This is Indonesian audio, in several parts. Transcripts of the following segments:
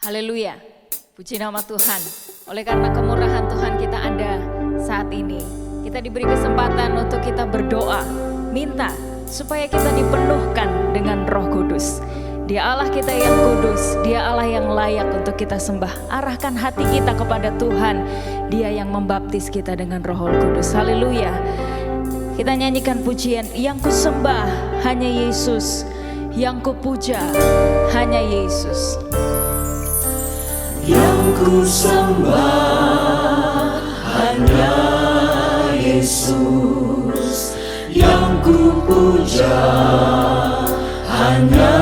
Haleluya, puji nama Tuhan. Oleh karena kemurahan Tuhan kita ada saat ini, kita diberi kesempatan untuk kita berdoa, minta supaya kita dipenuhkan dengan Roh Kudus. Dia Allah kita yang kudus, Dia Allah yang layak untuk kita sembah. Arahkan hati kita kepada Tuhan, Dia yang membaptis kita dengan Roh Kudus. Haleluya. Kita nyanyikan pujian, yang ku sembah hanya Yesus, yang ku puja hanya Yesus. Yang ku sembah hanya Yesus, yang ku puja hanya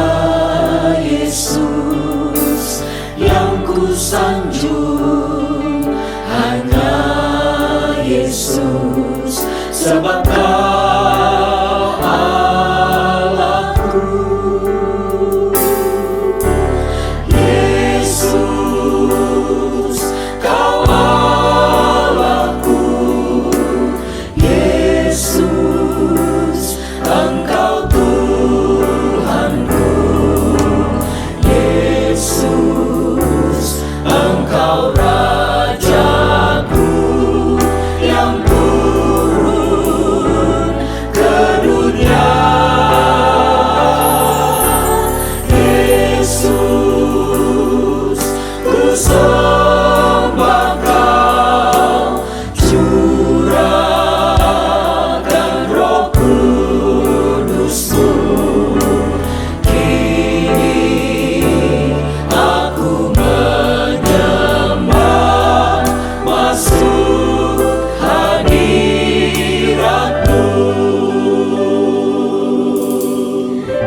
Yesus, yang ku sanjung hanya Yesus, sebab Kau Allahku. Yesus, Kau Allahku. Yesus, Engkau Tuhanku. Yesus, Engkau Rajaku yang turun ke dunia. Yesus, ku sembah Kau, curahkan Roh Kudus-Mu. Kini aku menyembah, masuk hadirat-Mu.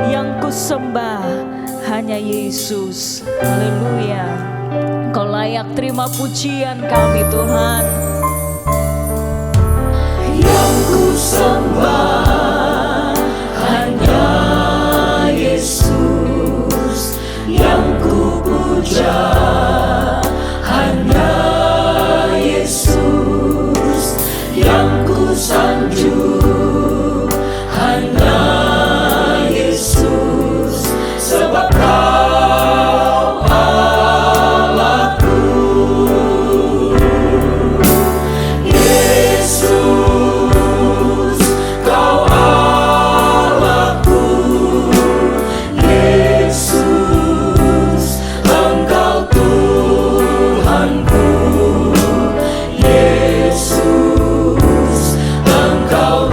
Yang ku sembah hanya Yesus. Haleluya. Kau layak terima pujian kami Tuhan. Yang ku sembah hanya Yesus, yang ku puja hanya Yesus, yang ku sanjung hanya Yesus, sebab Kau Allahku. Yesus, Kau Allahku. Yesus, Engkau Tuhanku. Yesus, Engkau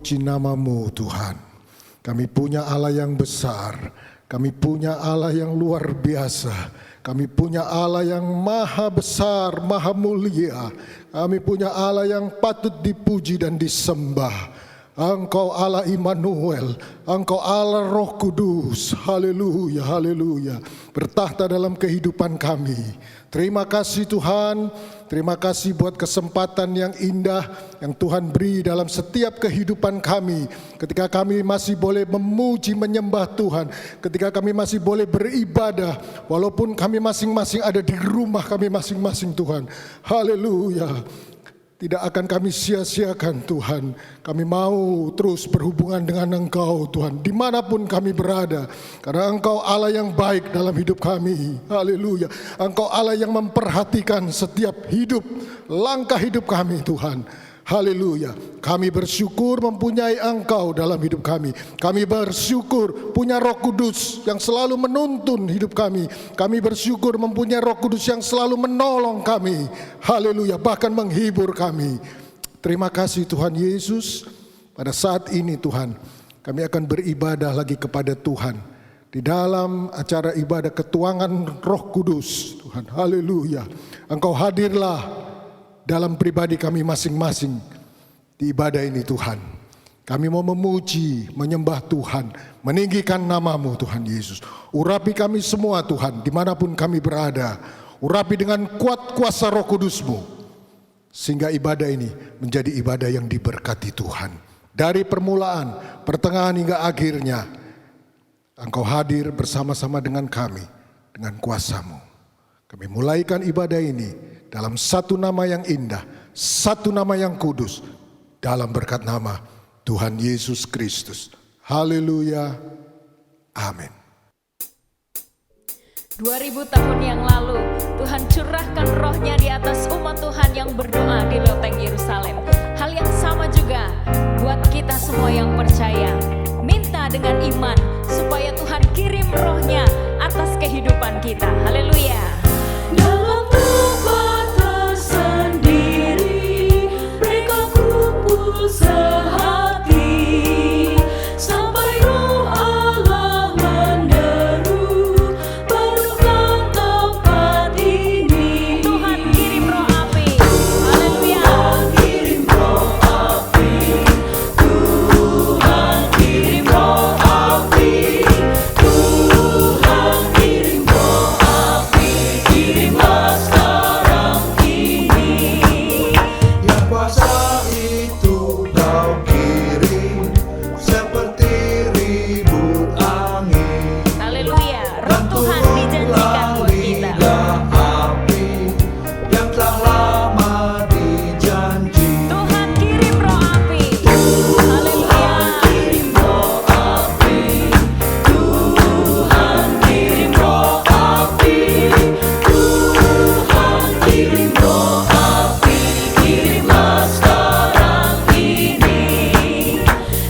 memuji nama-Mu Tuhan. Kami punya Allah yang besar, kami punya Allah yang luar biasa, kami punya Allah yang maha besar, maha mulia, kami punya Allah yang patut dipuji dan disembah. Engkau Allah Immanuel, Engkau Allah Roh Kudus, haleluya, haleluya, bertahta dalam kehidupan kami. Terima kasih Tuhan, terima kasih buat kesempatan yang indah yang Tuhan beri dalam setiap kehidupan kami. Ketika kami masih boleh memuji, menyembah Tuhan, ketika kami masih boleh beribadah, walaupun kami masing-masing ada di rumah kami masing-masing Tuhan. Haleluya. Tidak akan kami sia-siakan Tuhan. Kami mau terus berhubungan dengan Engkau Tuhan, dimanapun kami berada. Karena Engkau Allah yang baik dalam hidup kami. Haleluya. Engkau Allah yang memperhatikan setiap hidup, langkah hidup kami Tuhan. Haleluya. Kami bersyukur mempunyai Engkau dalam hidup kami. Kami bersyukur punya Roh Kudus yang selalu menuntun hidup kami. Kami bersyukur mempunyai Roh Kudus yang selalu menolong kami. Haleluya, bahkan menghibur kami. Terima kasih Tuhan Yesus. Pada saat ini Tuhan, kami akan beribadah lagi kepada Tuhan di dalam acara ibadah ketuangan Roh Kudus Tuhan. Haleluya. Engkau hadirlah dalam pribadi kami masing-masing di ibadah ini Tuhan. Kami mau memuji, menyembah Tuhan, meninggikan nama-Mu Tuhan Yesus. Urapi kami semua Tuhan, dimanapun kami berada. Urapi dengan kuat kuasa Roh Kudus-Mu, sehingga ibadah ini menjadi ibadah yang diberkati Tuhan. Dari permulaan, pertengahan hingga akhirnya, Engkau hadir bersama-sama dengan kami, dengan kuasa-Mu. Kami mulaikan ibadah ini dalam satu nama yang indah, satu nama yang kudus, dalam berkat nama Tuhan Yesus Kristus. Haleluya. Amin. 2000 tahun yang lalu Tuhan curahkan rohnya di atas umat Tuhan yang berdoa di loteng Yerusalem. Hal yang sama juga buat kita semua yang percaya. Minta dengan iman supaya Tuhan kirim rohnya atas kehidupan kita. Haleluya. Dalam tempat tersendiri mereka kumpul sehati, sampai Roh Allah menderu penuhkan tempat ini. Tuhan kirim roh api. Haleluya. Tuhan kirim roh api, Tuhan kirim roh api, Tuhan kirim roh api, kirimlah sekarang ini. Yang kuasa itu Kau kirim seperti ribut angin. Haleluya. Roh Tuhan dijanjikan buat kita. Lidah api yang telah lama dijanji. Tuhan kirim roh api. Haleluya. Kirim roh api, Tuhan kirim roh api, Tuhan kirim roh api, kirimlah sekarang ini.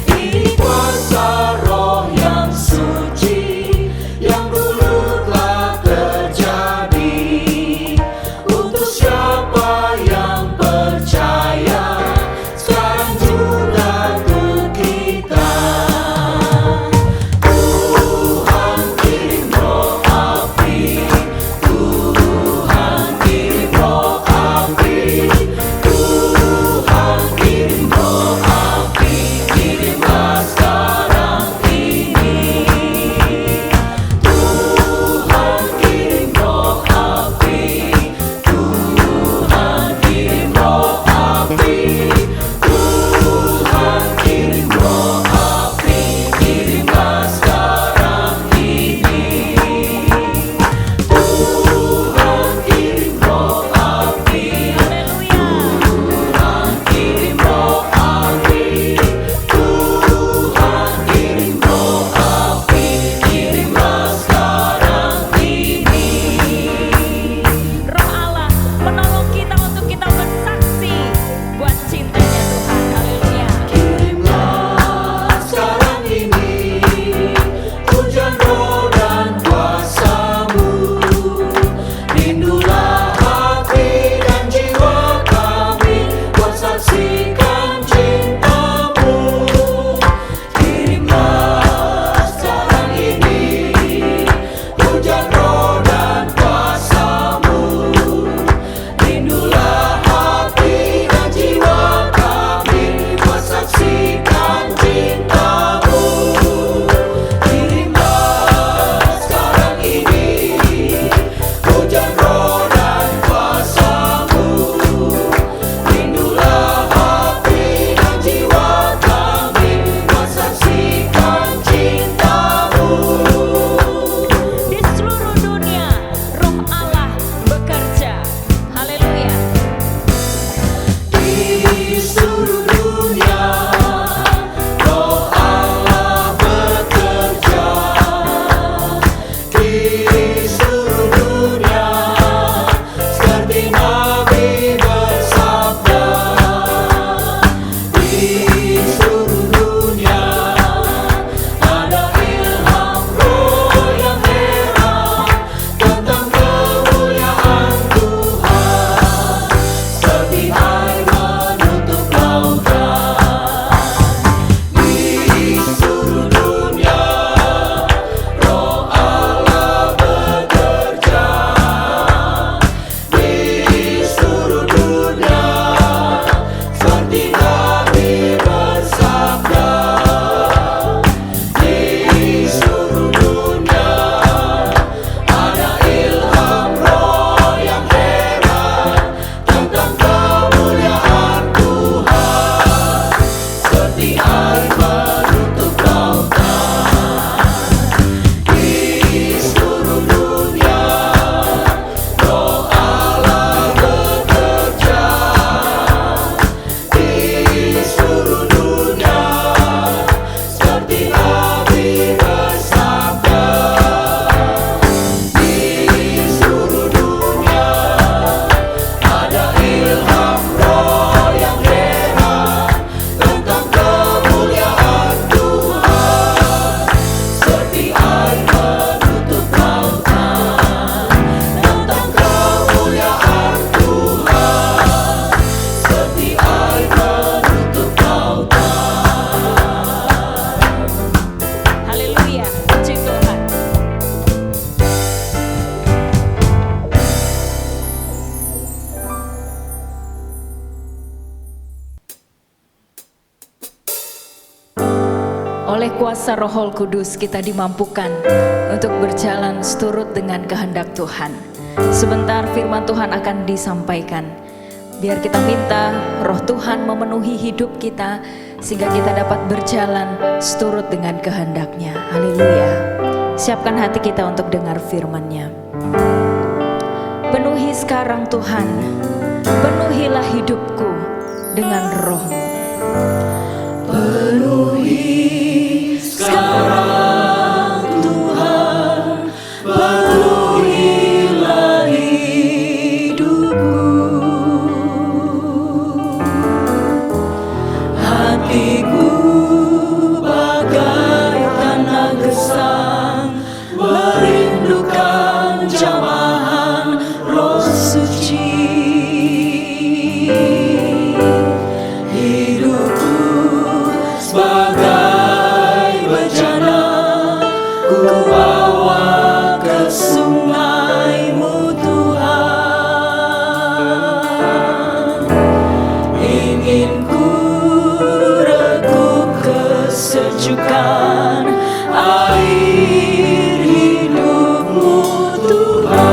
Ini kuasa roh yang suci, yang dulu kuasa Roh Kudus kita dimampukan untuk berjalan seturut dengan kehendak Tuhan. Sebentar firman Tuhan akan disampaikan. Biar kita minta Roh Tuhan memenuhi hidup kita sehingga kita dapat berjalan seturut dengan kehendak-Nya. Haleluya. Siapkan hati kita untuk dengar firman-Nya. Penuhi sekarang Tuhan, penuhilah hidupku dengan Roh-Mu. Penuhi sekarang Tuhan, penuhilah hidupku. Hatiku bagai tanah gersang, merindukan jamahan Roh Suci. Hidupku sebagai bejana, ku bawa ke sungai-Mu Tuhan. Ingin ku reguk kesejukan air hidup-Mu Tuhan.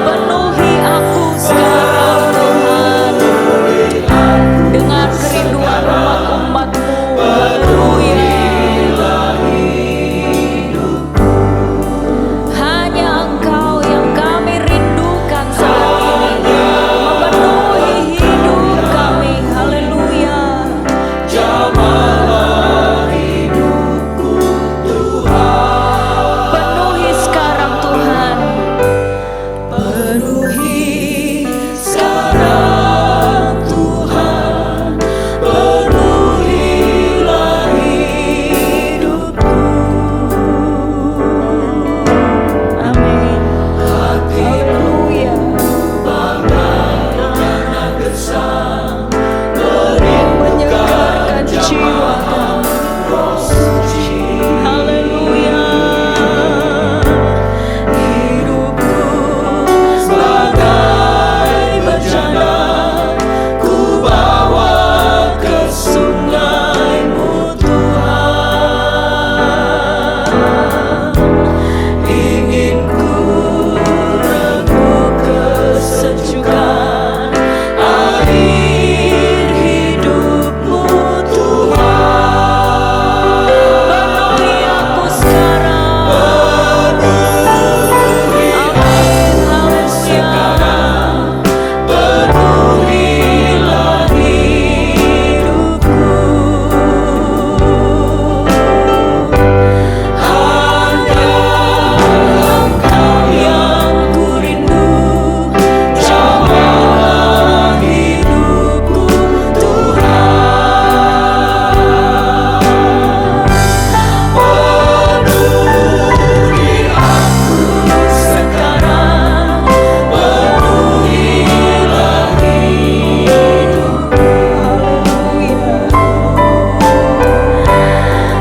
Penuhi aku sekarang Tuhan, dengan kerinduan umat-umat-Mu. Haleluya. Hanya Engkau yang kami rindukan saat ini, memenuhi hidup kami. Haleluya. Jamahlah hidupku Tuhan. Penuhi sekarang Tuhan. Penuhi sekarang Tuhan, penuhilah hidupku. Amin. Hatiku bagai tanah gersang, merindukan jamahan Roh Suci. Haleluya. Hidupku sebagai bejana, ku bawa ke sungai-Mu Tuhan. Ingin ku reguk kesejukan air hidup-Mu Tuhan. Penuhi aku sekarang. Penuhi aku sekarang, penuhilah hidupku. Hanya Engkau yang ku rindu, jamahlah hidupku Tuhan. Penuhi aku sekarang, penuhilah hidupku.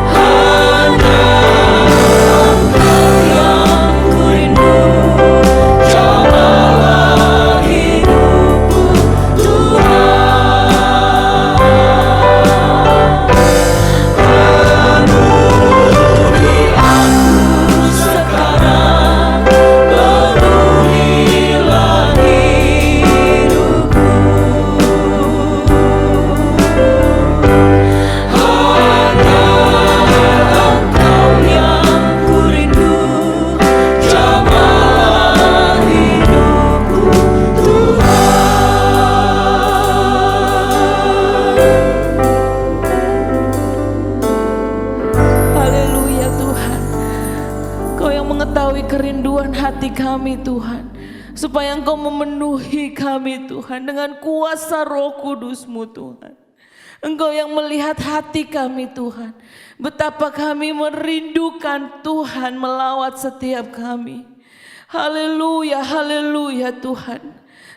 Hanya Engkau yang ku rindu, jamahlah hidupku Tuhan. Penuhi aku sekarang, penuhilah hidupku. Hanya Engkau yang ku rindu, jamahlah hidupku Tuhan. Haleluya Tuhan. Kau yang mengetahui kerinduan hati kami Tuhan, supaya Engkau memenuhi kami Tuhan dengan kuasa Roh Kudus-Mu Tuhan. Engkau yang melihat hati kami Tuhan, betapa kami merindukan Tuhan melawat setiap kami. Haleluya, haleluya Tuhan.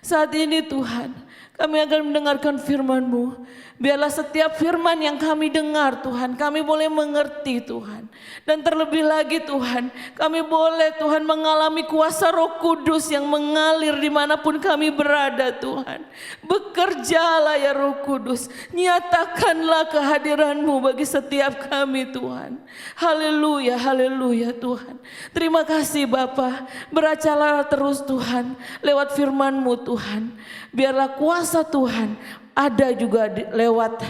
Saat ini Tuhan, kami akan mendengarkan firman-Mu. Biarlah setiap firman yang kami dengar Tuhan, kami boleh mengerti Tuhan. Dan terlebih lagi Tuhan, kami boleh Tuhan mengalami kuasa Roh Kudus yang mengalir dimanapun kami berada Tuhan. Bekerjalah ya Roh Kudus, nyatakanlah kehadiran-Mu bagi setiap kami Tuhan. Haleluya, haleluya Tuhan. Terima kasih Bapa, beracalah terus Tuhan lewat firman-Mu Tuhan. Biarlah kuasa Tuhan ada juga lewat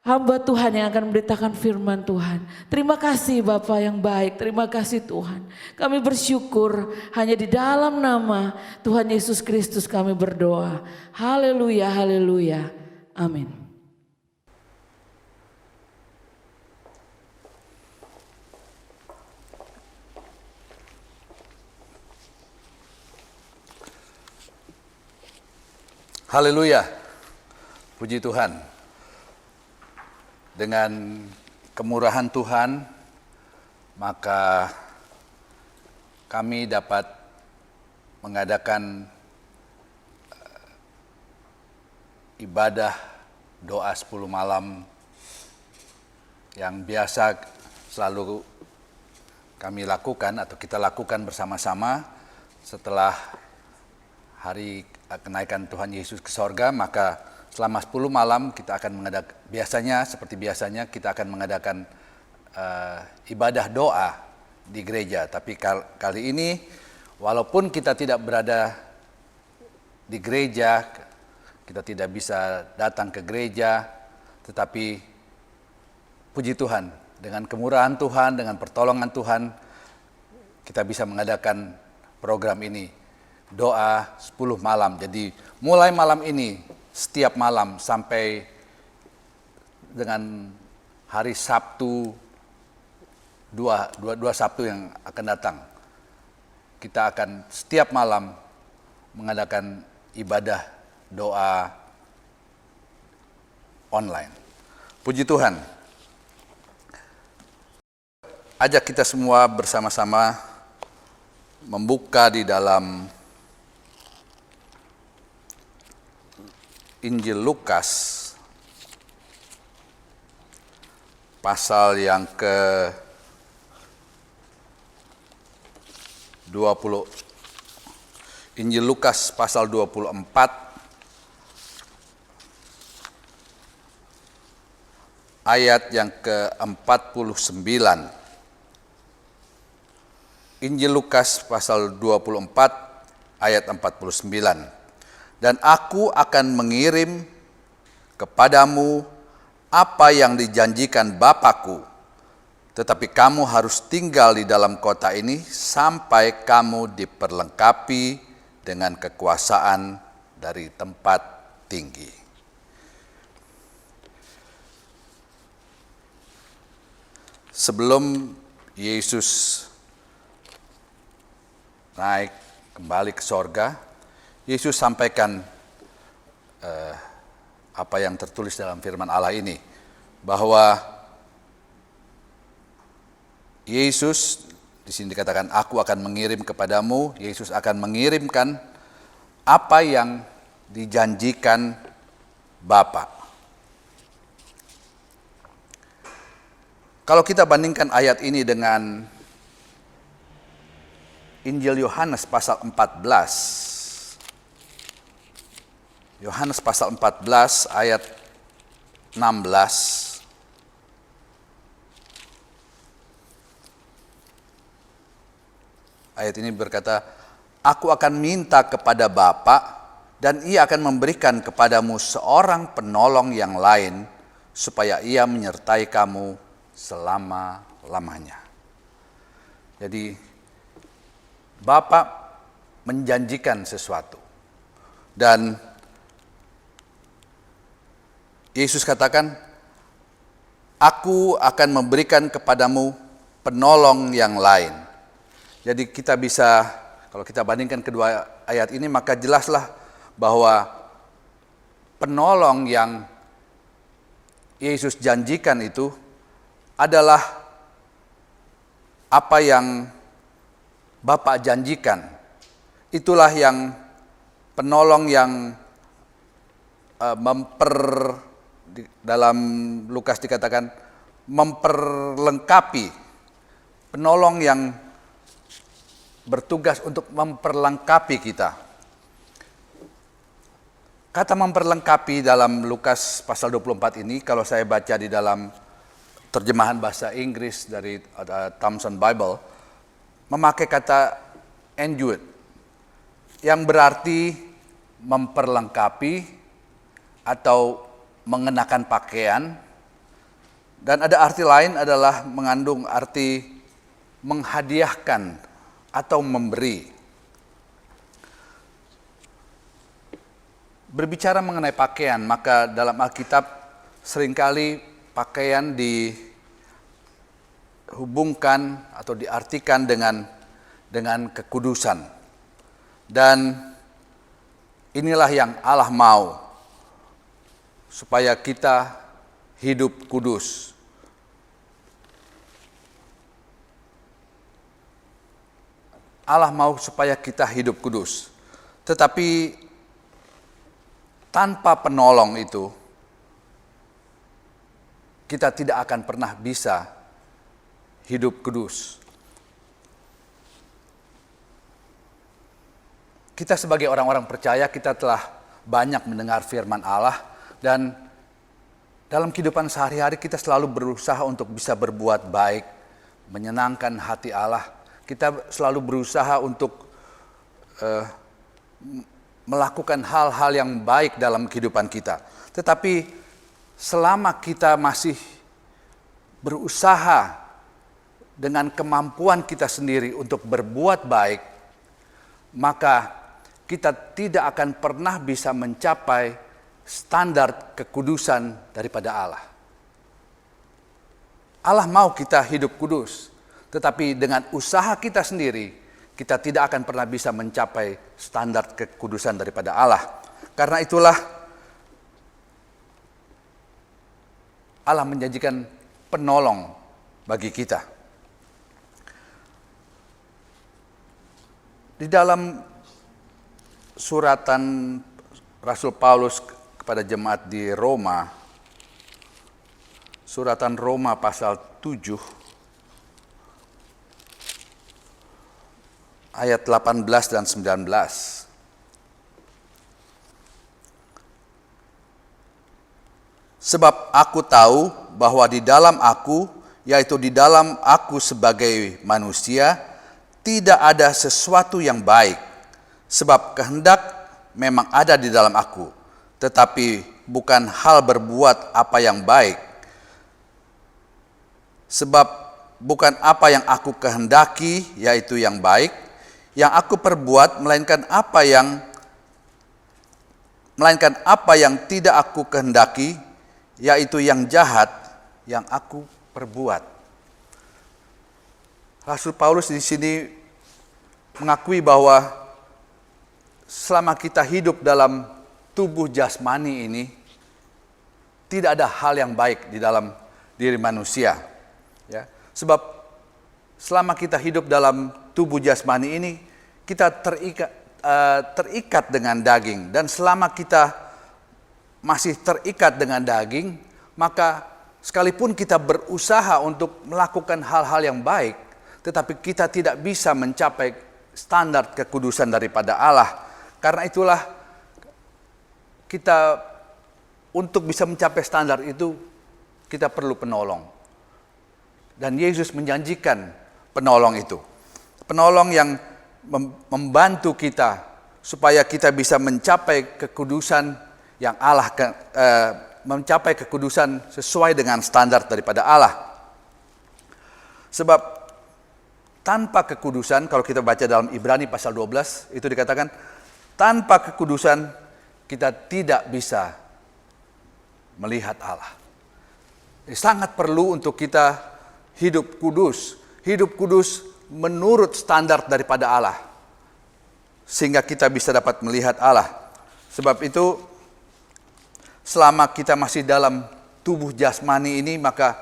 hamba Tuhan yang akan memberitakan firman Tuhan. Terima kasih Bapa yang baik, terima kasih Tuhan. Kami bersyukur hanya di dalam nama Tuhan Yesus Kristus kami berdoa. Haleluya, haleluya. Amin. Haleluya, puji Tuhan. Dengan kemurahan Tuhan, maka kami dapat mengadakan ibadah doa 10 malam yang biasa selalu kami lakukan atau kita lakukan bersama-sama setelah hari kenaikan Tuhan Yesus ke sorga. Maka selama 10 malam kita akan mengadakan, seperti biasanya kita akan mengadakan ibadah doa di gereja. Tapi kali ini walaupun kita tidak berada di gereja, kita tidak bisa datang ke gereja, tetapi puji Tuhan, dengan kemurahan Tuhan, dengan pertolongan Tuhan, kita bisa mengadakan program ini. Doa 10 malam. Jadi mulai malam ini, setiap malam sampai dengan hari Sabtu, dua Sabtu yang akan datang, kita akan setiap malam mengadakan ibadah doa online. Puji Tuhan. Ajak kita semua bersama-sama membuka di dalam Injil Lukas pasal yang ke-20. Injil Lukas pasal 24 ayat yang ke-49. Injil Lukas pasal 24 ayat 49. Dan aku akan mengirim kepadamu apa yang dijanjikan Bapakku, tetapi kamu harus tinggal di dalam kota ini sampai kamu diperlengkapi dengan kekuasaan dari tempat tinggi. Sebelum Yesus naik kembali ke sorga, Yesus sampaikan apa yang tertulis dalam firman Allah ini, bahwa Yesus di sini dikatakan, aku akan mengirim kepadamu. Yesus akan mengirimkan apa yang dijanjikan Bapa. Kalau kita bandingkan ayat ini dengan Injil Yohanes pasal 14, Yohanes pasal 14 ayat 16. Ayat ini berkata, aku akan minta kepada Bapa dan ia akan memberikan kepadamu seorang penolong yang lain supaya ia menyertai kamu selama-lamanya. Jadi Bapa menjanjikan sesuatu. Dan Yesus katakan, aku akan memberikan kepadamu penolong yang lain. Jadi kita bisa, kalau kita bandingkan kedua ayat ini, maka jelaslah bahwa penolong yang Yesus janjikan itu adalah apa yang Bapa janjikan. Itulah yang penolong yang dalam Lukas dikatakan memperlengkapi, penolong yang bertugas untuk memperlengkapi kita. Kata memperlengkapi dalam Lukas pasal 24 ini, kalau saya baca di dalam terjemahan bahasa Inggris dari Thompson Bible, memakai kata endued, yang berarti memperlengkapi atau mengenakan pakaian, dan ada arti lain adalah mengandung arti menghadiahkan atau memberi. Berbicara mengenai pakaian, maka dalam Alkitab seringkali pakaian dihubungkan atau diartikan dengan kekudusan. Dan inilah yang Allah mau, supaya kita hidup kudus. Allah mau supaya kita hidup kudus. Tetapi tanpa penolong itu, kita tidak akan pernah bisa hidup kudus. Kita sebagai orang-orang percaya, kita telah banyak mendengar firman Allah, dan dalam kehidupan sehari-hari kita selalu berusaha untuk bisa berbuat baik, menyenangkan hati Allah. Kita selalu berusaha untuk melakukan hal-hal yang baik dalam kehidupan kita. Tetapi selama kita masih berusaha dengan kemampuan kita sendiri untuk berbuat baik, maka kita tidak akan pernah bisa mencapai standar kekudusan daripada Allah. Allah mau kita hidup kudus, tetapi dengan usaha kita sendiri, kita tidak akan pernah bisa mencapai standar kekudusan daripada Allah. Karena itulah Allah menjanjikan penolong bagi kita. Di dalam suratan Rasul Paulus kepada jemaat di Roma, suratan Roma pasal 7 ayat 18 dan 19. Sebab aku tahu bahwa di dalam aku, yaitu di dalam aku sebagai manusia, tidak ada sesuatu yang baik. Sebab kehendak memang ada di dalam aku, tetapi bukan hal berbuat apa yang baik. Sebab bukan apa yang aku kehendaki, yaitu yang baik, yang aku perbuat, melainkan apa yang tidak aku kehendaki, yaitu yang jahat yang aku perbuat. Rasul Paulus di sini mengakui bahwa selama kita hidup dalam tubuh jasmani ini, tidak ada hal yang baik di dalam diri manusia. Ya, sebab selama kita hidup dalam tubuh jasmani ini, kita terikat dengan daging. Dan selama kita masih terikat dengan daging, maka sekalipun kita berusaha untuk melakukan hal-hal yang baik, tetapi kita tidak bisa mencapai standar kekudusan daripada Allah. Karena itulah kita untuk bisa mencapai standar itu, kita perlu penolong. Dan Yesus menjanjikan penolong itu. Penolong yang membantu kita supaya kita bisa mencapai kekudusan yang Allah, mencapai kekudusan sesuai dengan standar daripada Allah. Sebab tanpa kekudusan, kalau kita baca dalam Ibrani pasal 12, itu dikatakan, tanpa kekudusan kita tidak bisa melihat Allah. Sangat perlu untuk kita hidup kudus menurut standar daripada Allah, sehingga kita bisa dapat melihat Allah. Sebab itu, selama kita masih dalam tubuh jasmani ini, maka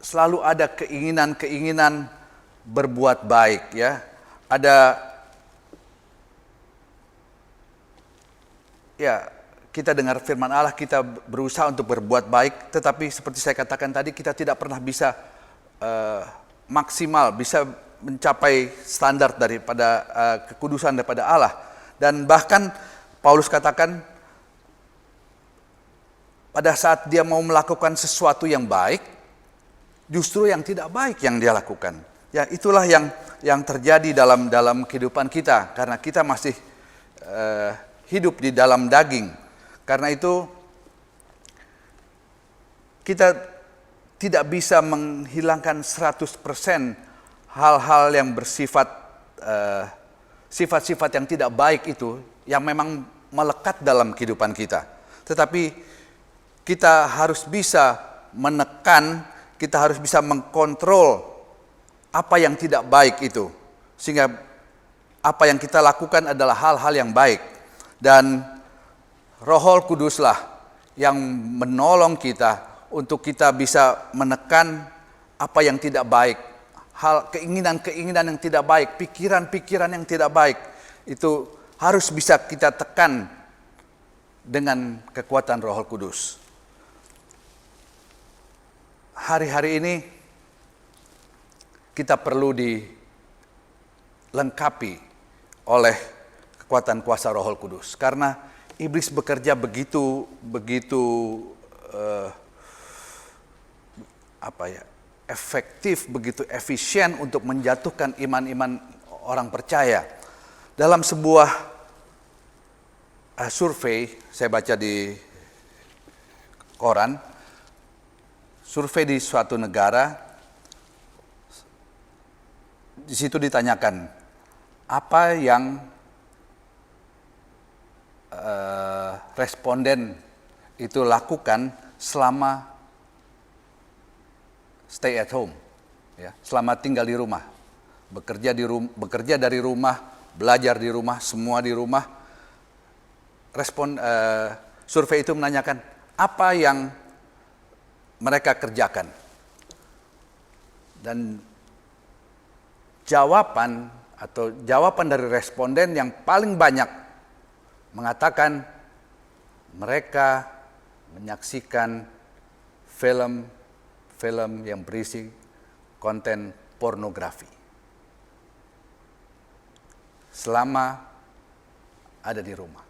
selalu ada keinginan berbuat baik, ya. Ada kita dengar firman Allah, kita berusaha untuk berbuat baik, tetapi seperti saya katakan tadi, kita tidak pernah bisa maksimal, bisa mencapai standar daripada kekudusan daripada Allah. Dan bahkan Paulus katakan, pada saat dia mau melakukan sesuatu yang baik, justru yang tidak baik yang dia lakukan. Ya, itulah yang terjadi dalam kehidupan kita, karena kita masih hidup di dalam daging. Karena itu kita tidak bisa menghilangkan 100% hal-hal yang bersifat sifat-sifat yang tidak baik itu yang memang melekat dalam kehidupan kita. Tetapi kita harus bisa menekan, kita harus bisa mengkontrol apa yang tidak baik itu, sehingga apa yang kita lakukan adalah hal-hal yang baik. Dan Roh Kuduslah yang menolong kita untuk kita bisa menekan apa yang tidak baik, hal keinginan-keinginan yang tidak baik, pikiran-pikiran yang tidak baik, itu harus bisa kita tekan dengan kekuatan Roh Kudus. Hari-hari ini kita perlu dilengkapi oleh kekuatan kuasa Roh Kudus, karena iblis bekerja begitu efektif, begitu efisien untuk menjatuhkan iman-iman orang percaya. Dalam sebuah survei, saya baca di koran, survei di suatu negara, di situ ditanyakan apa yang responden itu lakukan selama stay at home, ya, selama tinggal di rumah, bekerja dari rumah, belajar di rumah, semua di rumah. Survei itu menanyakan apa yang mereka kerjakan, dan jawaban dari responden yang paling banyak mengatakan mereka menyaksikan film yang berisi konten pornografi selama ada di rumah.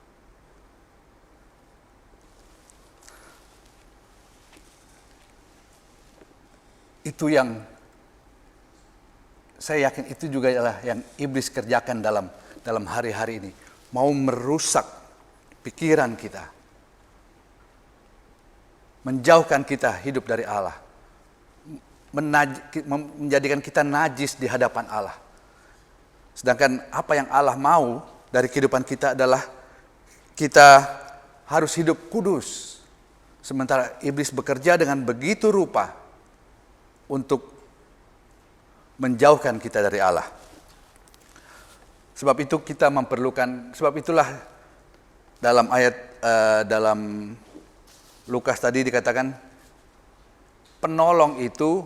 Itu yang saya yakin itu juga adalah yang iblis kerjakan dalam hari-hari ini. Mau merusak pikiran kita, menjauhkan kita hidup dari Allah, menjadikan kita najis di hadapan Allah. Sedangkan apa yang Allah mau dari kehidupan kita adalah kita harus hidup kudus. Sementara iblis bekerja dengan begitu rupa untuk menjauhkan kita dari Allah. Sebab itu kita memerlukan, sebab itulah dalam ayat dalam Lukas tadi dikatakan penolong itu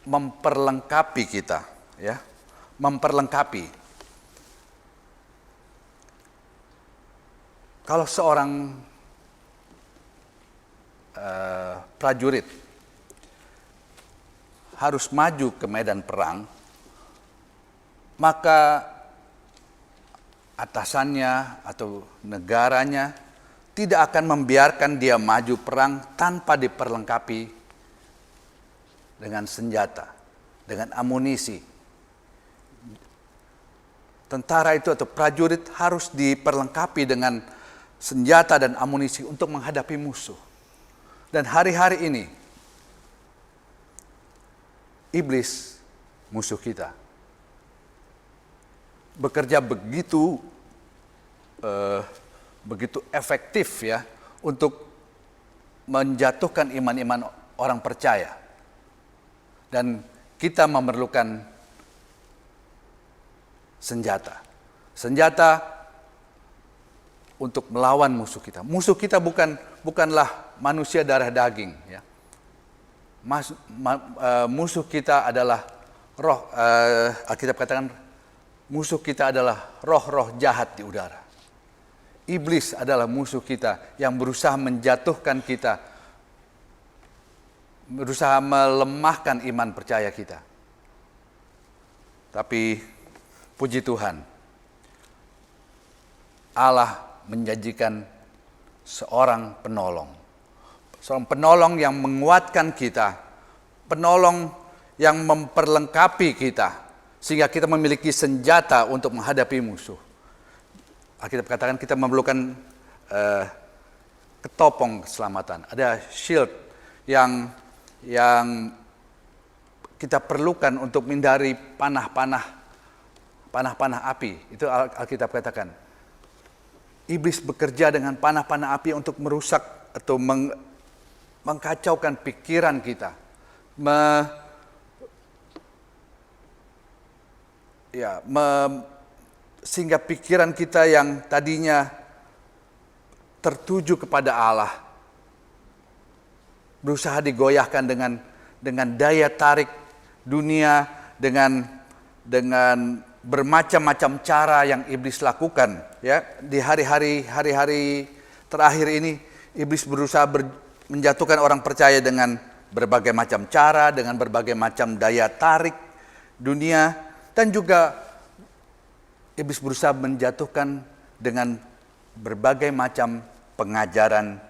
memperlengkapi kita, ya, memperlengkapi. Kalau seorang prajurit harus maju ke medan perang, maka atasannya atau negaranya tidak akan membiarkan dia maju perang tanpa diperlengkapi dengan senjata, dengan amunisi. Tentara itu atau prajurit harus diperlengkapi dengan senjata dan amunisi untuk menghadapi musuh. Dan hari-hari ini iblis, musuh kita, bekerja begitu efektif, ya, untuk menjatuhkan iman-iman orang percaya. Dan kita memerlukan senjata untuk melawan musuh kita. Musuh kita bukanlah manusia darah daging, ya. Musuh kita adalah roh. Alkitab katakan musuh kita adalah roh-roh jahat di udara Iblis adalah musuh kita yang berusaha menjatuhkan kita, berusaha melemahkan iman percaya kita. Tapi puji Tuhan, Allah menjanjikan seorang penolong yang menguatkan kita, penolong yang memperlengkapi kita, sehingga kita memiliki senjata untuk menghadapi musuh. Alkitab katakan kita memerlukan ketopong keselamatan, ada shield yang kita perlukan untuk menghindari panah-panah api. Itu Alkitab katakan. Iblis bekerja dengan panah-panah api untuk merusak atau mengkacaukan pikiran kita, sehingga pikiran kita yang tadinya tertuju kepada Allah berusaha digoyahkan dengan daya tarik dunia, dengan bermacam-macam cara yang iblis lakukan. Ya, di hari-hari terakhir ini iblis berusaha menjatuhkan orang percaya dengan berbagai macam cara, dengan berbagai macam daya tarik dunia, dan juga iblis berusaha menjatuhkan dengan berbagai macam pengajaran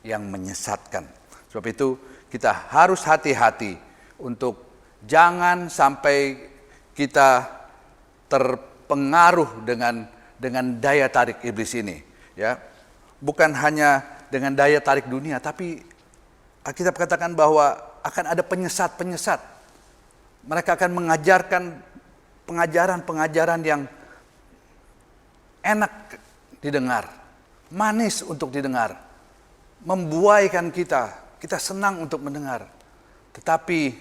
yang menyesatkan. Sebab itu kita harus hati-hati untuk jangan sampai kita terpengaruh dengan daya tarik iblis ini. Ya, bukan hanya dengan daya tarik dunia, tapi Alkitab katakan bahwa akan ada penyesat-penyesat. Mereka akan mengajarkan pengajaran-pengajaran yang enak didengar, manis untuk didengar, membuaikan kita senang untuk mendengar. Tetapi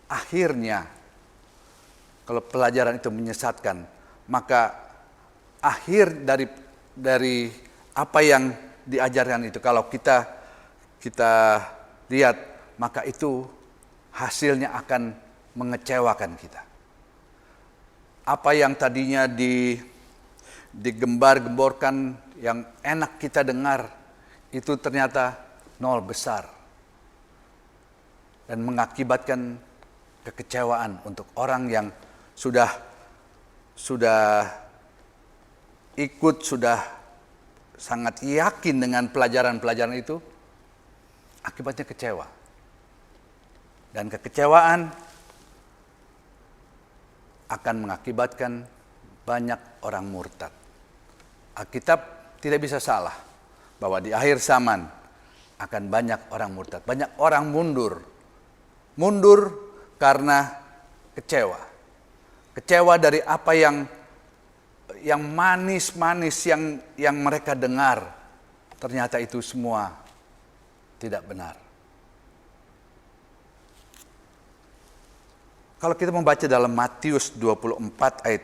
akhirnya kalau pelajaran itu menyesatkan, maka akhir dari apa yang diajarkan itu, kalau kita lihat, maka itu hasilnya akan mengecewakan kita. Apa yang tadinya digembar-gemborkan yang enak kita dengar, itu ternyata nol besar. Dan mengakibatkan kekecewaan untuk orang yang sudah ikut, sudah sangat yakin dengan pelajaran-pelajaran itu, akibatnya kecewa. Dan kekecewaan akan mengakibatkan banyak orang murtad. Alkitab tidak bisa salah bahwa di akhir zaman akan banyak orang murtad, banyak orang mundur karena kecewa dari apa yang manis-manis yang mereka dengar, ternyata itu semua tidak benar. Kalau kita membaca dalam Matius 24 ayat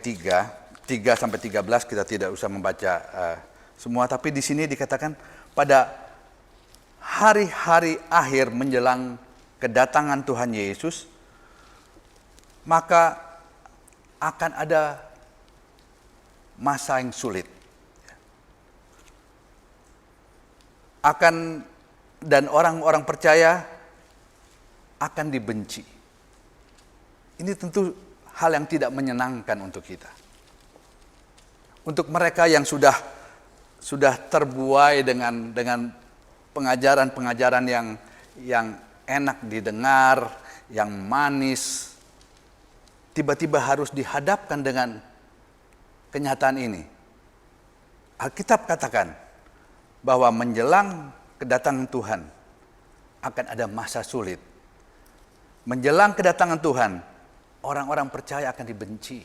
3 sampai 13, kita tidak usah membaca semua, tapi di sini dikatakan pada hari-hari akhir menjelang kedatangan Tuhan Yesus, maka akan ada masa yang sulit. Dan orang-orang percaya akan dibenci. Ini tentu hal yang tidak menyenangkan untuk kita. Untuk mereka yang sudah terbuai dengan pengajaran-pengajaran yang enak didengar, yang manis, tiba-tiba harus dihadapkan dengan kenyataan ini. Alkitab katakan bahwa menjelang kedatangan Tuhan akan ada masa sulit. Menjelang kedatangan Tuhan, orang-orang percaya akan dibenci.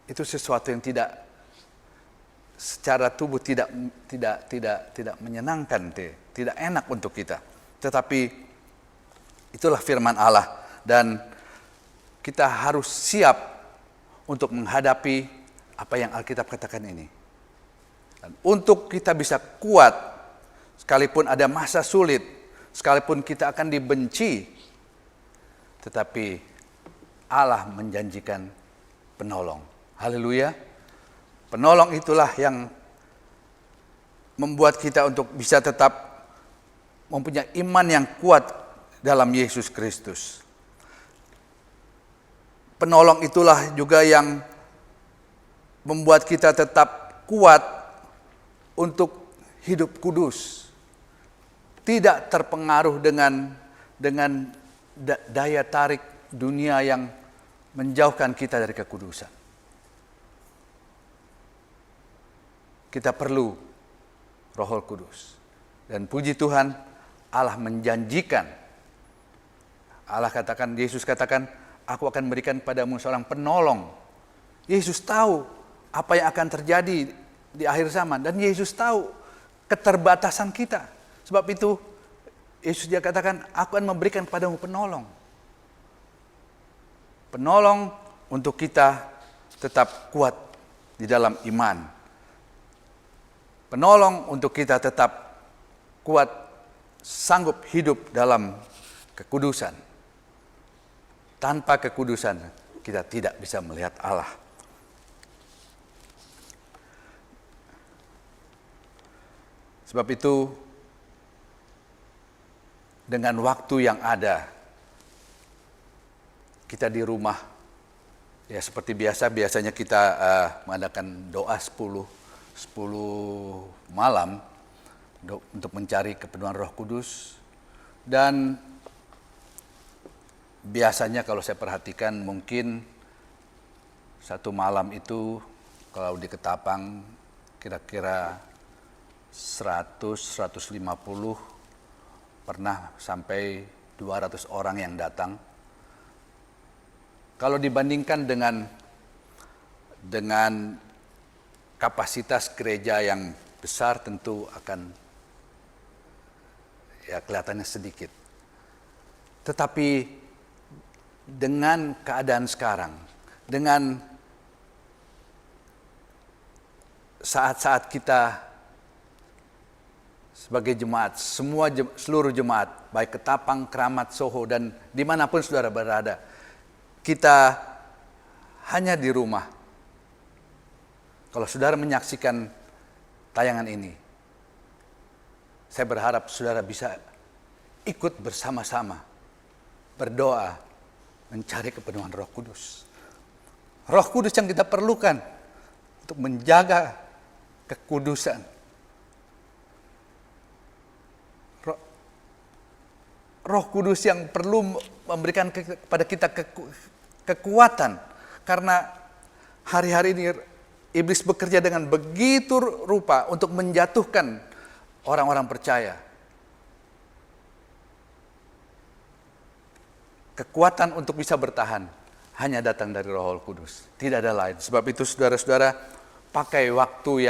Itu sesuatu yang secara tubuh tidak menyenangkan, tidak enak untuk kita. Tetapi itulah firman Allah, dan kita harus siap untuk menghadapi apa yang Alkitab katakan ini. Dan untuk kita bisa kuat, sekalipun ada masa sulit, sekalipun kita akan dibenci, tetapi Allah menjanjikan penolong. Haleluya. Penolong itulah yang membuat kita untuk bisa tetap mempunyai iman yang kuat dalam Yesus Kristus. Penolong itulah juga yang membuat kita tetap kuat untuk hidup kudus. Tidak terpengaruh dengan daya tarik dunia yang menjauhkan kita dari kekudusan. Kita perlu Roh Kudus. Dan puji Tuhan, Allah menjanjikan. Yesus katakan, aku akan berikan padamu seorang penolong. Yesus tahu apa yang akan terjadi di akhir zaman. Dan Yesus tahu keterbatasan kita. Sebab itu, Yesus dia katakan, aku akan memberikan padamu penolong. Penolong untuk kita tetap kuat di dalam iman. Penolong untuk kita tetap kuat, sanggup hidup dalam kekudusan. Tanpa kekudusan, kita tidak bisa melihat Allah. Sebab itu, dengan waktu yang ada, kita di rumah, ya seperti biasanya kita mengadakan doa 10 malam untuk mencari kepenuhan Roh Kudus. Dan biasanya kalau saya perhatikan mungkin satu malam itu kalau di Ketapang kira-kira 100-150, pernah sampai 200 orang yang datang. Kalau dibandingkan dengan kapasitas gereja yang besar, tentu akan ya kelihatannya sedikit. Tetapi dengan keadaan sekarang, dengan saat-saat kita sebagai jemaat, seluruh jemaat, baik Ketapang, Keramat, Soho, dan dimanapun saudara berada, kita hanya di rumah. Kalau saudara menyaksikan tayangan ini, saya berharap saudara bisa ikut bersama-sama berdoa mencari kepenuhan Roh Kudus. Roh Kudus yang kita perlukan untuk menjaga kekudusan. Roh Kudus yang perlu memberikan kepada kita kekuatan, karena hari-hari ini iblis bekerja dengan begitu rupa untuk menjatuhkan orang-orang percaya. Kekuatan untuk bisa bertahan hanya datang dari Roh Kudus, tidak ada lain. Sebab itu saudara-saudara, pakai waktu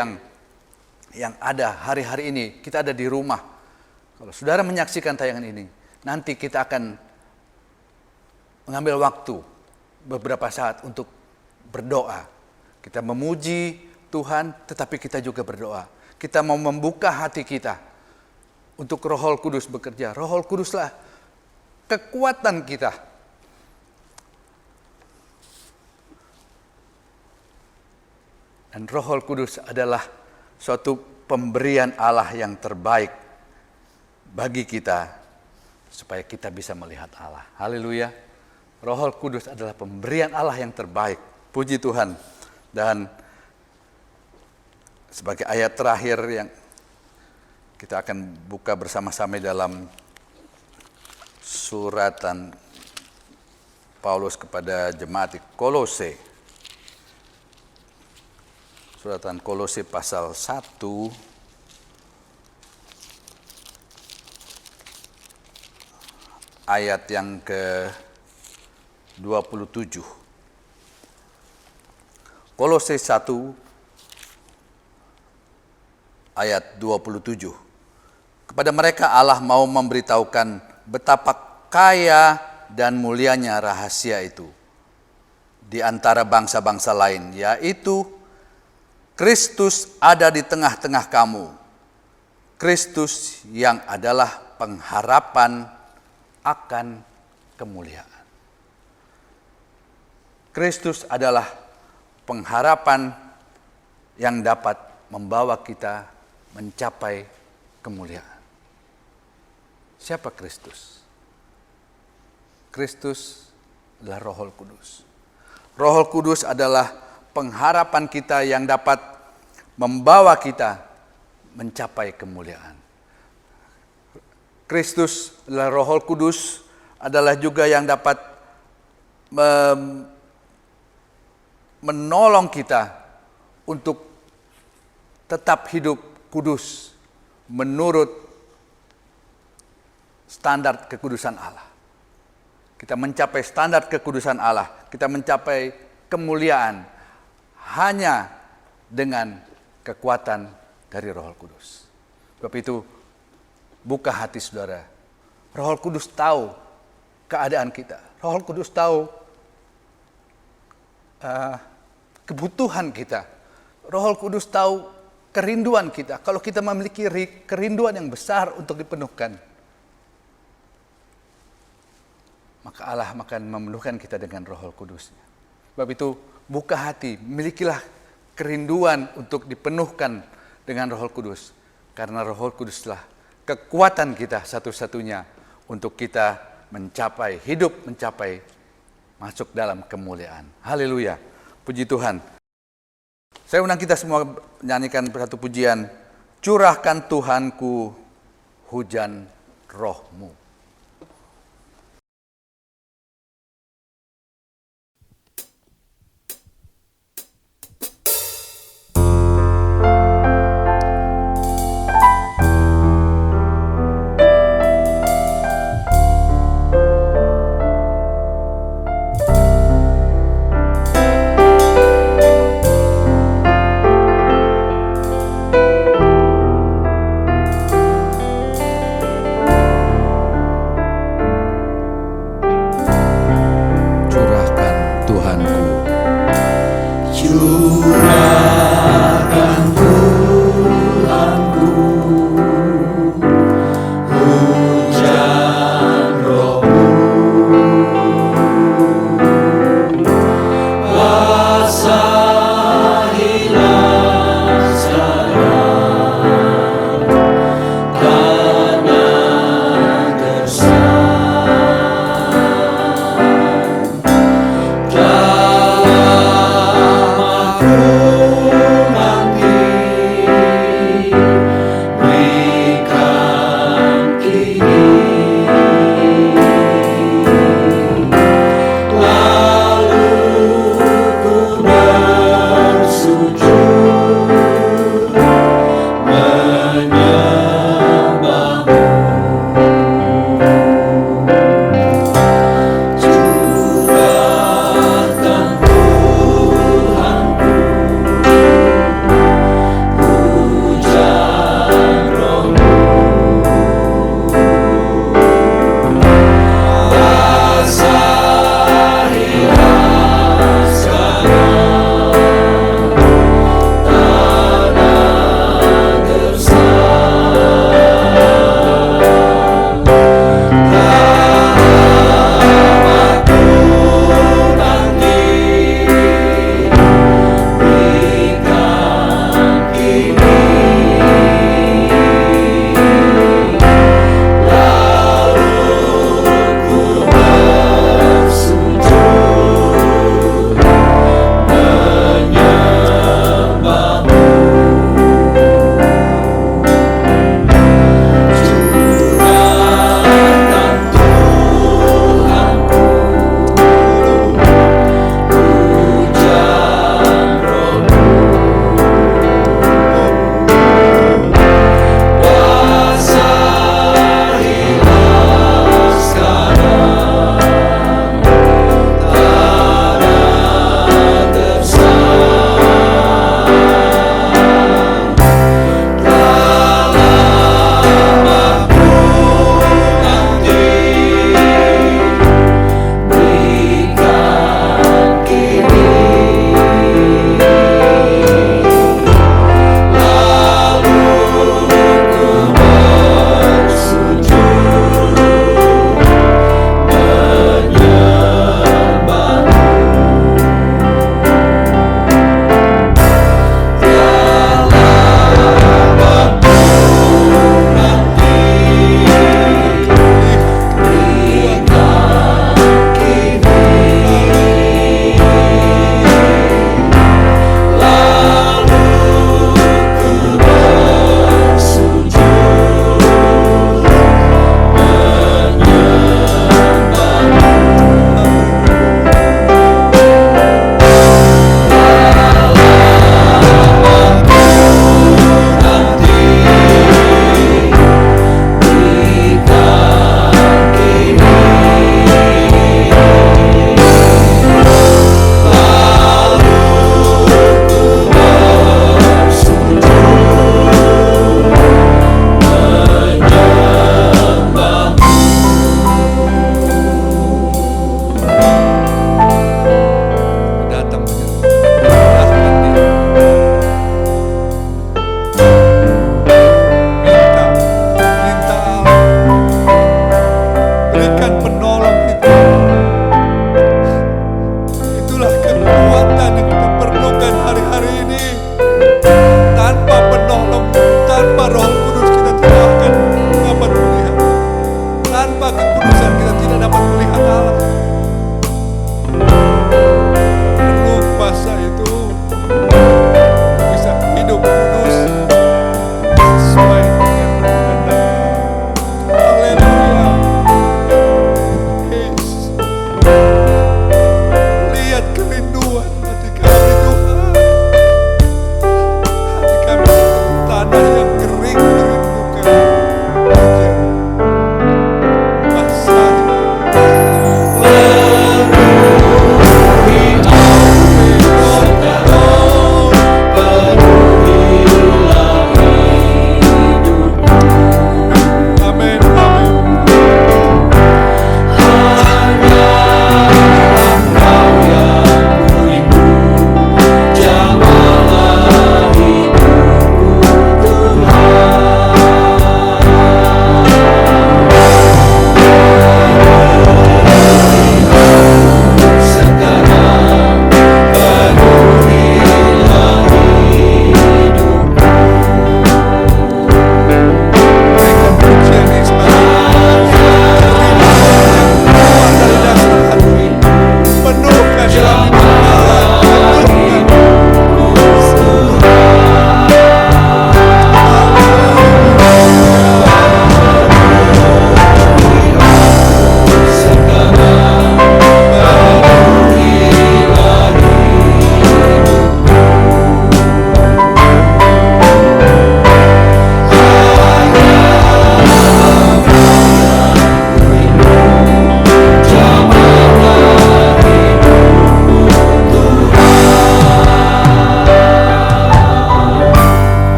yang ada hari-hari ini, kita ada di rumah. Kalau saudara menyaksikan tayangan ini, nanti kita akan mengambil waktu beberapa saat untuk berdoa. Kita memuji Tuhan, tetapi kita juga berdoa. Kita mau membuka hati kita untuk Roh Kudus bekerja. Roh Kuduslah kekuatan kita. Dan Roh Kudus adalah suatu pemberian Allah yang terbaik bagi kita, supaya kita bisa melihat Allah. Haleluya. Roh Kudus adalah pemberian Allah yang terbaik. Puji Tuhan. Dan sebagai ayat terakhir yang kita akan buka bersama-sama dalam suratan Paulus kepada jemaat di Kolose. Suratan Kolose pasal 1 ayat yang ke-27. Kolose 1 ayat 27. Kepada mereka Allah mau memberitahukan betapa kaya dan mulianya rahasia itu di antara bangsa-bangsa lain, yaitu Kristus ada di tengah-tengah kamu. Kristus yang adalah pengharapan akan kemuliaan. Kristus adalah pengharapan yang dapat membawa kita mencapai kemuliaan. Siapa Kristus? Kristus adalah Roh Kudus. Roh Kudus adalah pengharapan kita yang dapat membawa kita mencapai kemuliaan. Kristus adalah Roh Kudus adalah juga yang dapat menolong kita untuk tetap hidup kudus menurut standar kekudusan Allah. Kita mencapai standar kekudusan Allah, kita mencapai kemuliaan hanya dengan kekuatan dari Roh Kudus. Sebab itu, buka hati saudara. Roh Kudus tahu keadaan kita. Roh Kudus tahu kebutuhan kita. Roh Kudus tahu kerinduan kita. Kalau kita memiliki kerinduan yang besar untuk dipenuhkan, maka Allah akan memenuhkan kita dengan Roh Kudus-Nya. Sebab itu, buka hati, milikilah kerinduan untuk dipenuhkan dengan Roh Kudus. Karena Roh Kuduslah kekuatan kita satu-satunya untuk kita mencapai, masuk dalam kemuliaan. Haleluya, puji Tuhan. Saya undang kita semua menyanyikan satu pujian, curahkan Tuhanku hujan roh-Mu.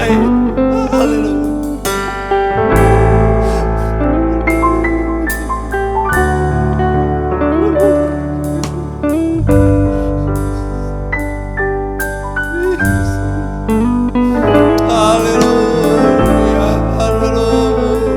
baik. Haleluya. Haleluya, haleluya.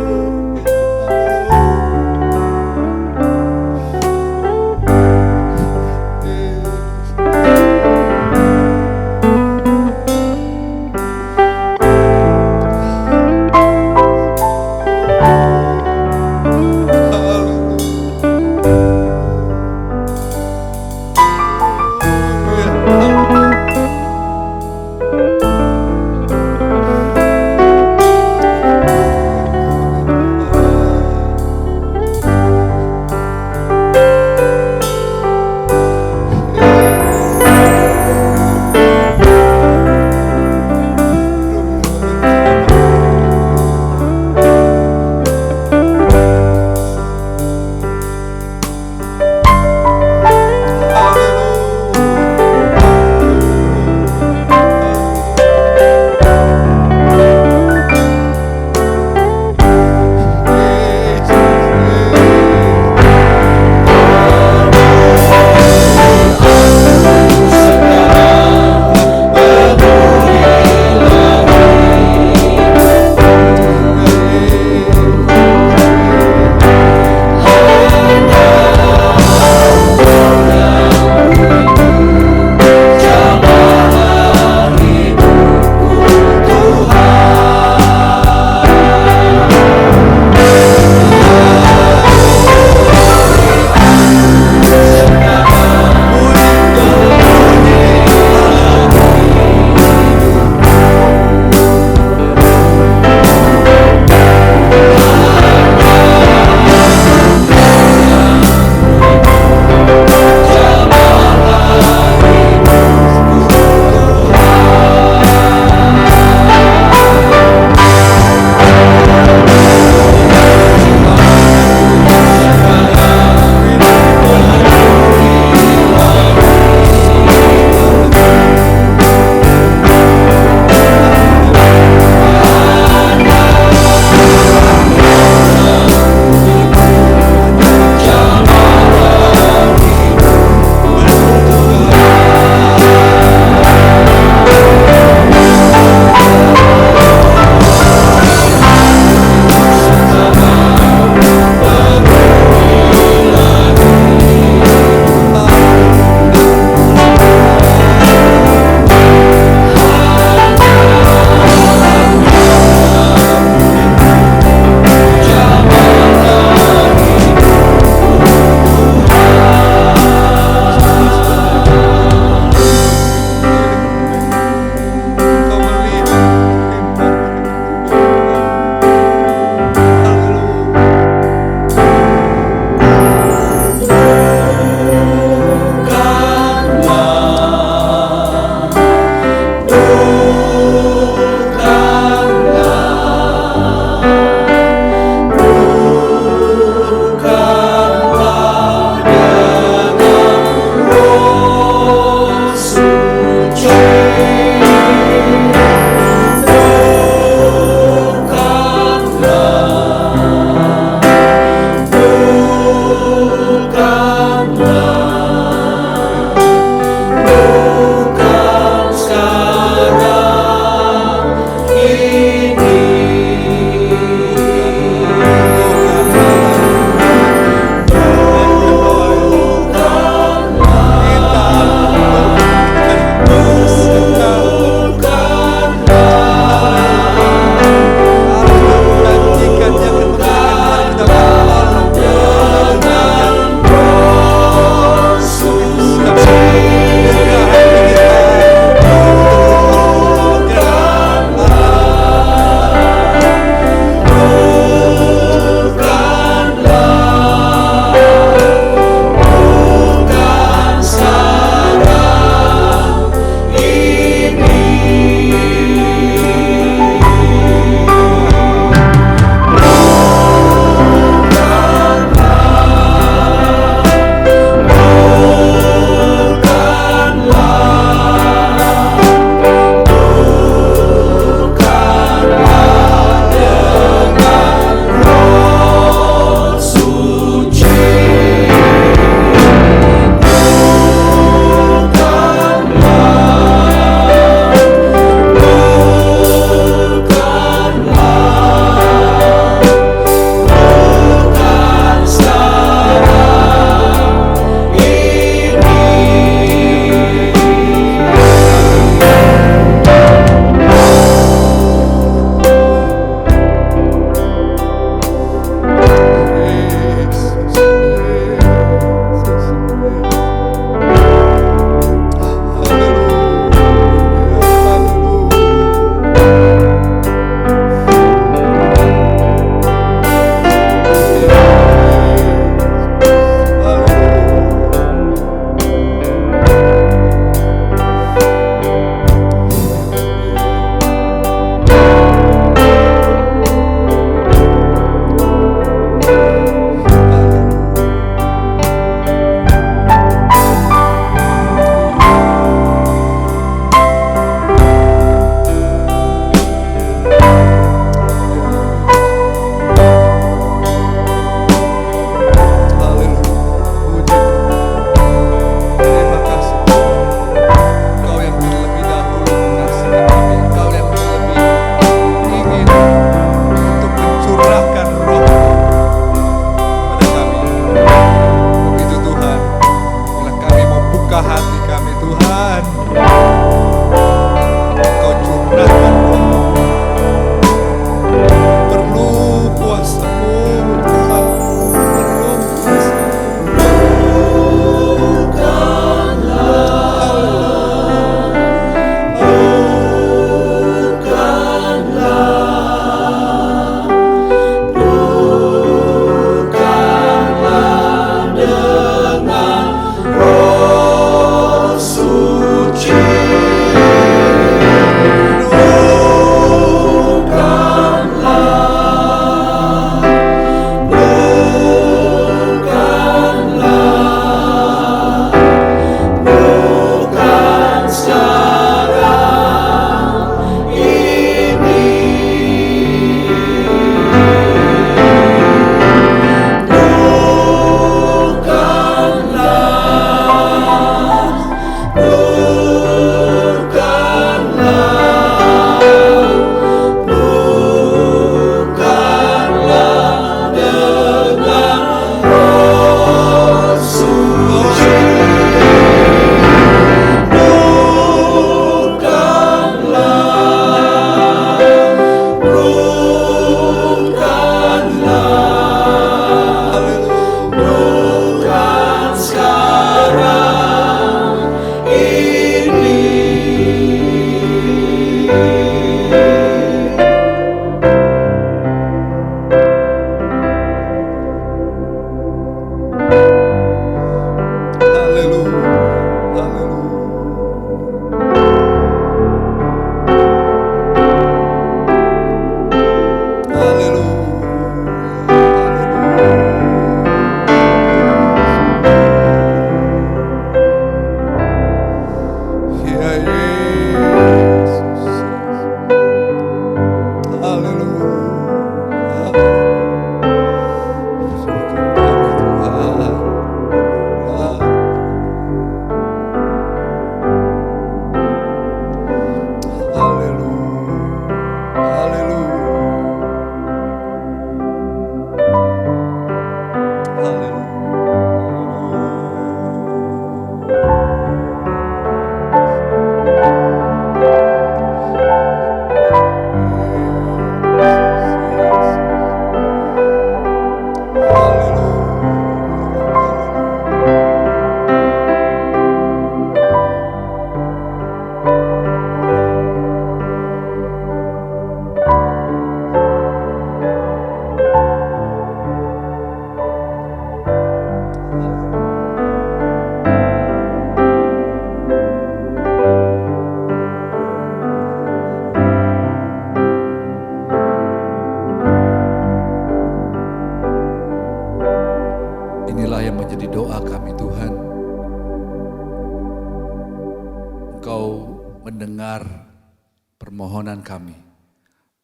permohonan kami.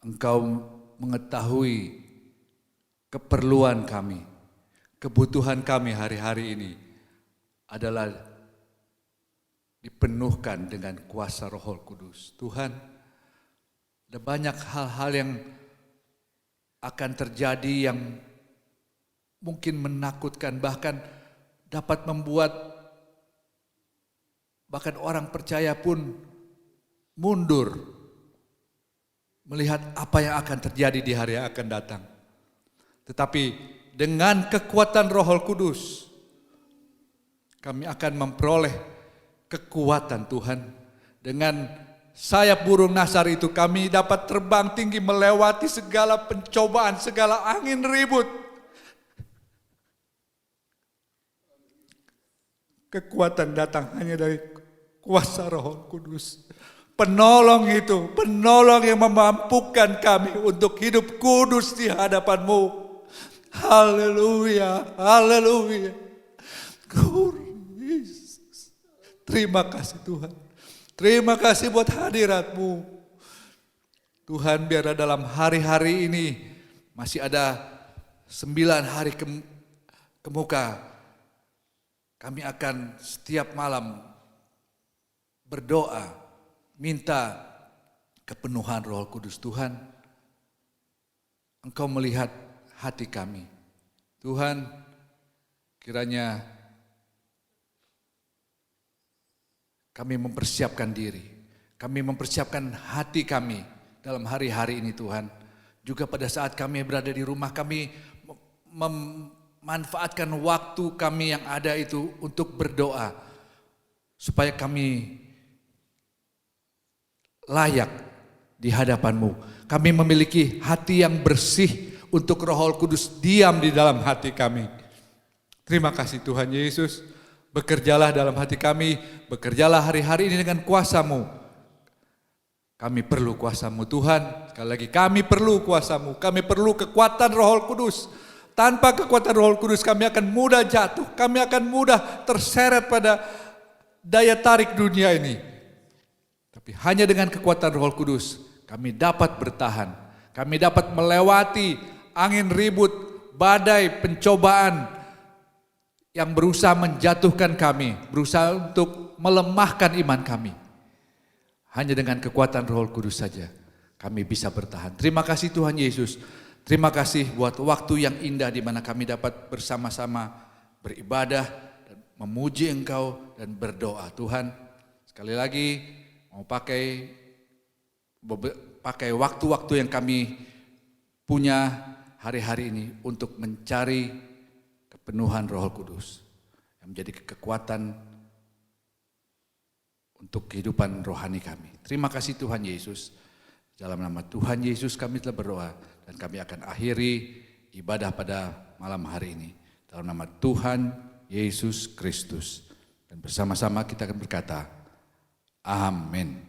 Engkau mengetahui keperluan kami, kebutuhan kami hari-hari ini adalah dipenuhkan dengan kuasa Roh Kudus. Tuhan, ada banyak hal-hal yang akan terjadi yang mungkin menakutkan, bahkan dapat membuat bahkan orang percaya pun mundur melihat apa yang akan terjadi di hari yang akan datang. Tetapi dengan kekuatan Roh Kudus, kami akan memperoleh kekuatan Tuhan. Dengan sayap burung Nasar itu kami dapat terbang tinggi melewati segala pencobaan, segala angin ribut. Kekuatan datang hanya dari kuasa Roh Kudus. Penolong itu, penolong yang memampukan kami untuk hidup kudus di hadapan-Mu. Haleluya, haleluya. Terima kasih Tuhan. Terima kasih buat hadirat-Mu. Tuhan, biar dalam hari-hari ini masih ada 9 hari kemuka, kami akan setiap malam berdoa, minta kepenuhan Roh Kudus. Tuhan, Engkau melihat hati kami. Tuhan, kiranya kami mempersiapkan diri, kami mempersiapkan hati kami dalam hari-hari ini Tuhan. Juga pada saat kami berada di rumah, kami memanfaatkan waktu kami yang ada itu untuk berdoa. Supaya kami layak di hadapan-Mu. Kami memiliki hati yang bersih untuk Roh Kudus diam di dalam hati kami. Terima kasih Tuhan Yesus. Bekerjalah dalam hati kami, bekerjalah hari-hari ini dengan kuasa-Mu. Kami perlu kuasa-Mu Tuhan. Sekali lagi kami perlu kuasa-Mu. Kami perlu kekuatan Roh Kudus. Tanpa kekuatan Roh Kudus kami akan mudah jatuh. Kami akan mudah terseret pada daya tarik dunia ini. Tapi hanya dengan kekuatan Roh Kudus kami dapat bertahan. Kami dapat melewati angin ribut, badai, pencobaan yang berusaha menjatuhkan kami, berusaha untuk melemahkan iman kami. Hanya dengan kekuatan Roh Kudus saja kami bisa bertahan. Terima kasih Tuhan Yesus. Terima kasih buat waktu yang indah di mana kami dapat bersama-sama beribadah dan memuji Engkau dan berdoa. Tuhan, sekali lagi mau pakai waktu-waktu yang kami punya hari-hari ini untuk mencari kepenuhan Roh Kudus yang menjadi kekuatan untuk kehidupan rohani kami. Terima kasih Tuhan Yesus. Dalam nama Tuhan Yesus kami telah berdoa dan kami akan akhiri ibadah pada malam hari ini. Dalam nama Tuhan Yesus Kristus. Dan bersama-sama kita akan berkata, Amin.